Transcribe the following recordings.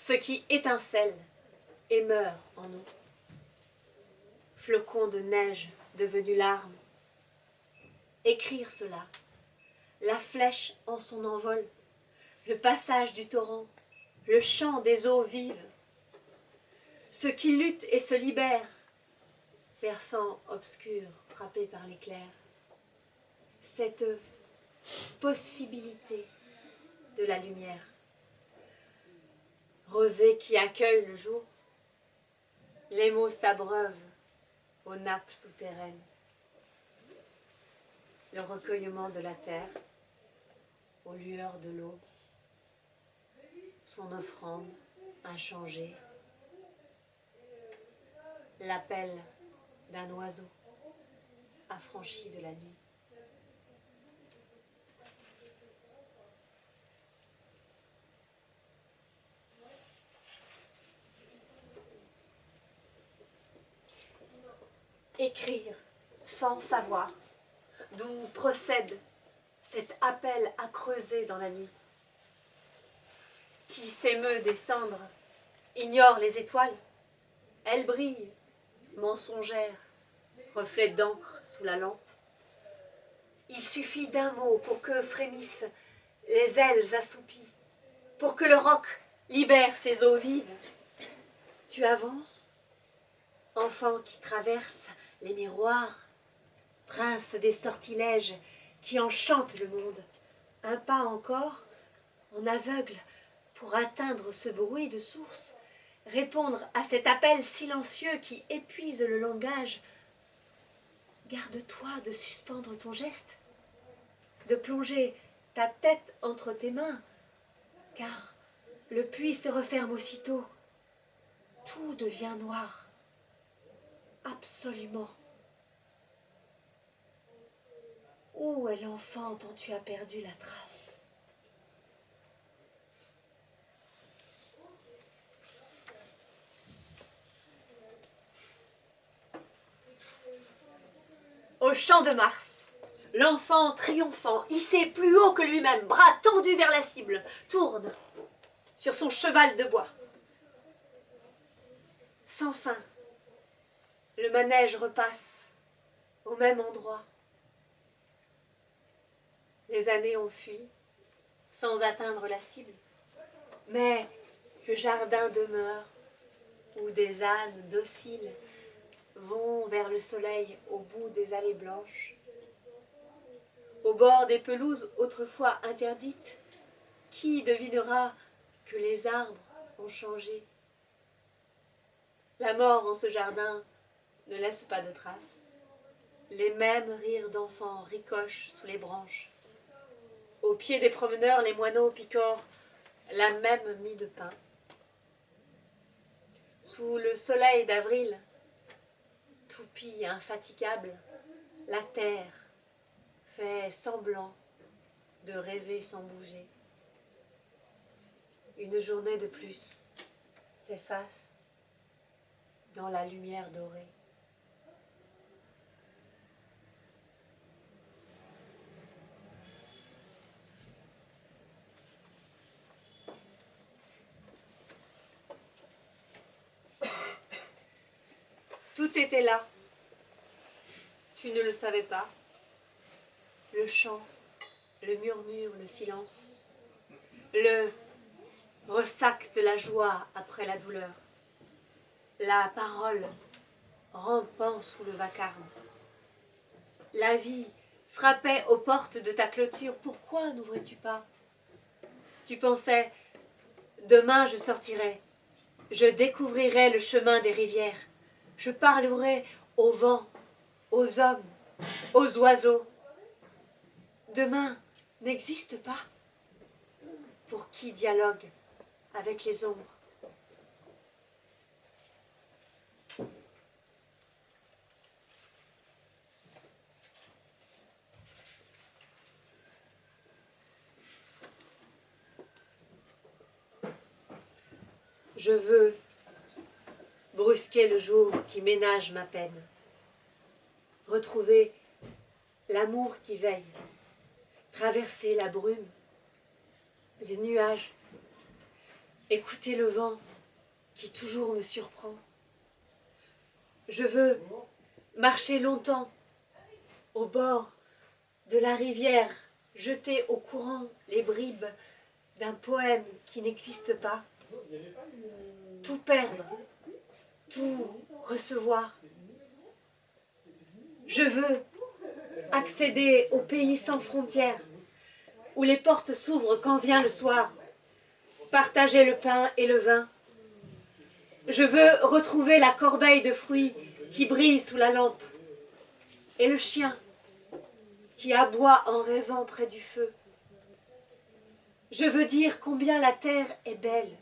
ce qui étincelle et meurt en nous. Flocons de neige devenus larmes. Écrire cela, la flèche en son envol, le passage du torrent, le chant des eaux vives, ce qui lutte et se libère, versant obscur frappé par l'éclair, cette possibilité de la lumière. Rosée qui accueille le jour, les mots s'abreuvent aux nappes souterraines. Le recueillement de la terre, aux lueurs de l'aube, son offrande inchangée, l'appel d'un oiseau affranchi de la nuit. Écrire sans savoir d'où procède cet appel à creuser dans la nuit. Qui s'émeut des cendres ignore les étoiles. Elles brillent, mensongères, reflets d'encre sous la lampe. Il suffit d'un mot pour que frémissent les ailes assoupies, pour que le roc libère ses eaux vives. Tu avances, enfant qui traverse les miroirs, prince des sortilèges qui enchantent le monde. Un pas encore, en aveugle, pour atteindre ce bruit de source, répondre à cet appel silencieux qui épuise le langage. Garde-toi de suspendre ton geste, de plonger ta tête entre tes mains, car le puits se referme aussitôt. Tout devient noir, absolument. Où est l'enfant dont tu as perdu la trace? Au champ de Mars, l'enfant triomphant, hissé plus haut que lui-même, bras tendus vers la cible, tourne sur son cheval de bois. Sans fin, le manège repasse au même endroit. Les années ont fui, sans atteindre la cible, mais le jardin demeure, où des ânes dociles vont vers le soleil au bout des allées blanches. Au bord des pelouses autrefois interdites, qui devinera que les arbres ont changé? La mort en ce jardin ne laisse pas de traces. Les mêmes rires d'enfants ricochent sous les branches. Au pied des promeneurs, les moineaux picorent la même mie de pain. Sous le soleil d'avril, toupie infatigable, la terre fait semblant de rêver sans bouger. Une journée de plus s'efface dans la lumière dorée. Tout était là. Tu ne le savais pas. Le chant, le murmure, le silence, le ressac de la joie après la douleur, la parole rampant sous le vacarme. La vie frappait aux portes de ta clôture. Pourquoi n'ouvrais-tu pas? Tu pensais, demain je sortirai, je découvrirai le chemin des rivières, je parlerai au vent, aux hommes, aux oiseaux. Demain n'existe pas. Pour qui dialogue avec les ombres? Je veux brusquer le jour qui ménage ma peine, retrouver l'amour qui veille, traverser la brume, les nuages, écouter le vent qui toujours me surprend. Je veux marcher longtemps au bord de la rivière, jeter au courant les bribes d'un poème qui n'existe pas. Tout perdre, tout recevoir. Je veux accéder au pays sans frontières, où les portes s'ouvrent quand vient le soir, partager le pain et le vin. Je veux retrouver la corbeille de fruits qui brille sous la lampe, et le chien qui aboie en rêvant près du feu. Je veux dire combien la terre est belle,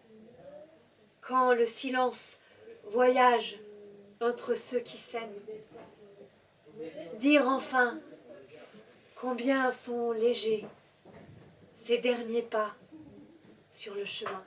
quand le silence voyage entre ceux qui s'aiment. Dire enfin combien sont légers ces derniers pas sur le chemin.